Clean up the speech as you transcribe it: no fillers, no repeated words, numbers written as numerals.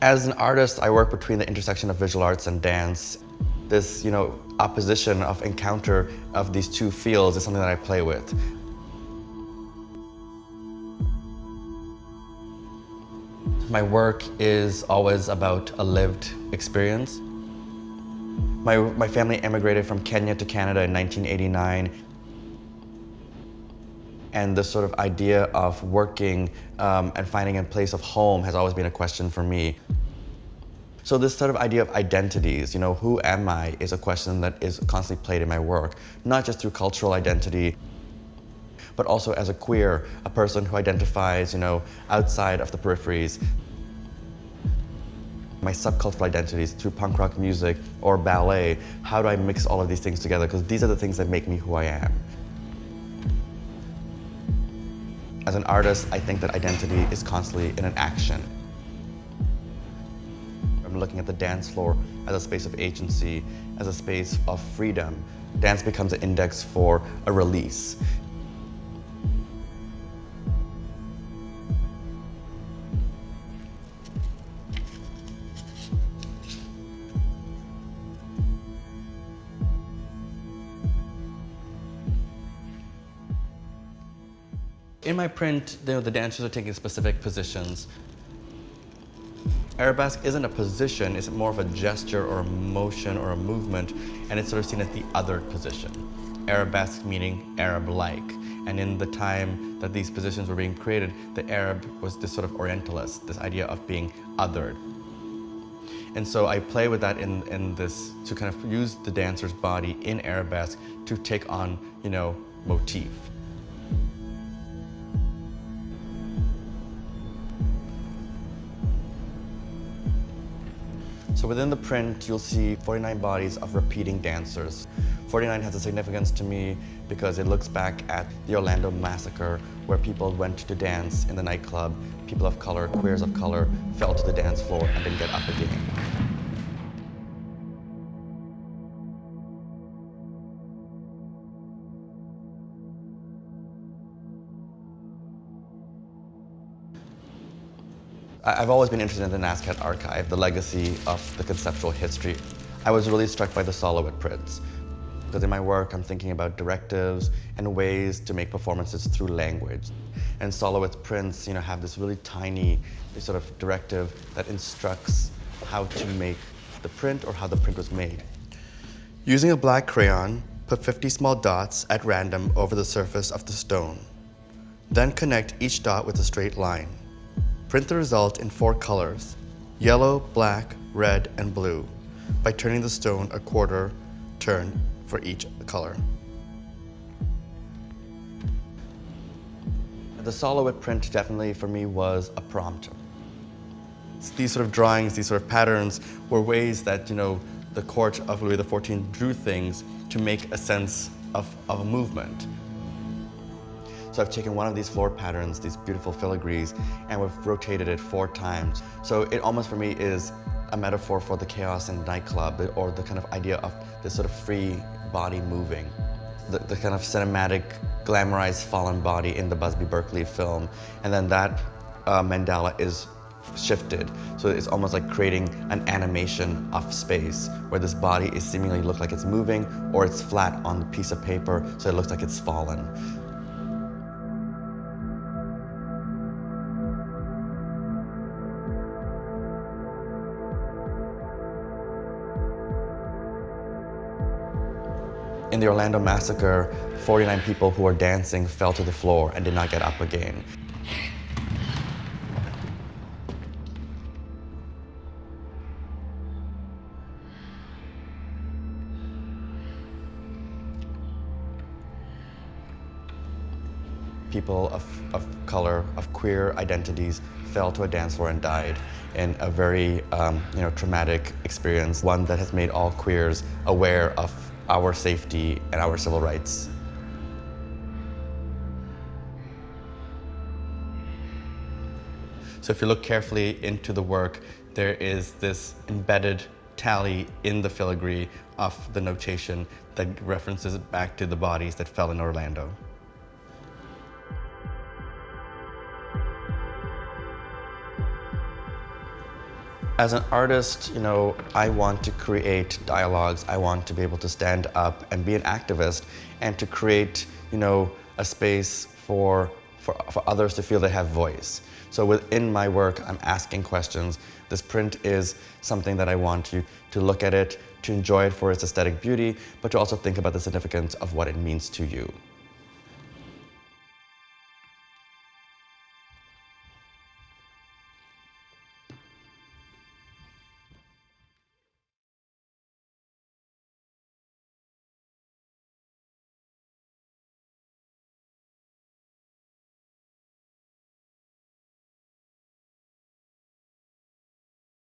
As an artist, I work between the intersection of visual arts and dance. This, opposition of encounter of these two fields is something that I play with. My work is always about a lived experience. My family emigrated from Kenya to Canada in 1989. And this sort of idea of working and finding a place of home has always been a question for me. So this sort of idea of identities, who am I, is a question that is constantly played in my work, not just through cultural identity, but also as a queer, a person who identifies, outside of the peripheries. My subcultural identities through punk rock music or ballet, how do I mix all of these things together? Because these are the things that make me who I am. As an artist, I think that identity is constantly in an action. I'm looking at the dance floor as a space of agency, as a space of freedom. Dance becomes an index for a release. In my print, the dancers are taking specific positions. Arabesque isn't a position, it's more of a gesture or a motion or a movement, and it's sort of seen as the othered position. Arabesque meaning Arab-like. And in the time that these positions were being created, the Arab was this sort of Orientalist, this idea of being othered. And so I play with that in this, to kind of use the dancer's body in Arabesque to take on, motif. So within the print, you'll see 49 bodies of repeating dancers. 49 has a significance to me because it looks back at the Orlando massacre, where people went to dance in the nightclub. People of color, queers of color, fell to the dance floor and didn't get up again. I've always been interested in the NSCAD archive, the legacy of the conceptual history. I was really struck by the Sol Lewitt prints, because in my work I'm thinking about directives and ways to make performances through language. And Sol Lewitt's prints, have this really tiny sort of directive that instructs how to make the print or how the print was made. Using a black crayon, put 50 small dots at random over the surface of the stone. Then connect each dot with a straight line. Print the result in 4 colors, yellow, black, red, and blue, by turning the stone a quarter turn for each color. The Sol Lewitt print definitely for me was a prompt. These sort of drawings, these sort of patterns were ways that, the court of Louis XIV drew things to make a sense of a movement. So I've taken one of these floor patterns, these beautiful filigrees, and we've rotated it 4 times. So it almost for me is a metaphor for the chaos in the nightclub, or the kind of idea of this sort of free body moving. The kind of cinematic, glamorized fallen body in the Busby Berkeley film. And then that mandala is shifted. So it's almost like creating an animation of space where this body is seemingly look like it's moving, or it's flat on the piece of paper, so it looks like it's fallen. In the Orlando massacre, 49 people who were dancing fell to the floor and did not get up again. People of color, of queer identities, fell to a dance floor and died in a very traumatic experience, one that has made all queers aware of our safety and our civil rights. So if you look carefully into the work, there is this embedded tally in the filigree of the notation that references it back to the bodies that fell in Orlando. As an artist, I want to create dialogues. I want to be able to stand up and be an activist and to create, a space for others to feel they have voice. So within my work, I'm asking questions. This print is something that I want you to look at it, to enjoy it for its aesthetic beauty, but to also think about the significance of what it means to you.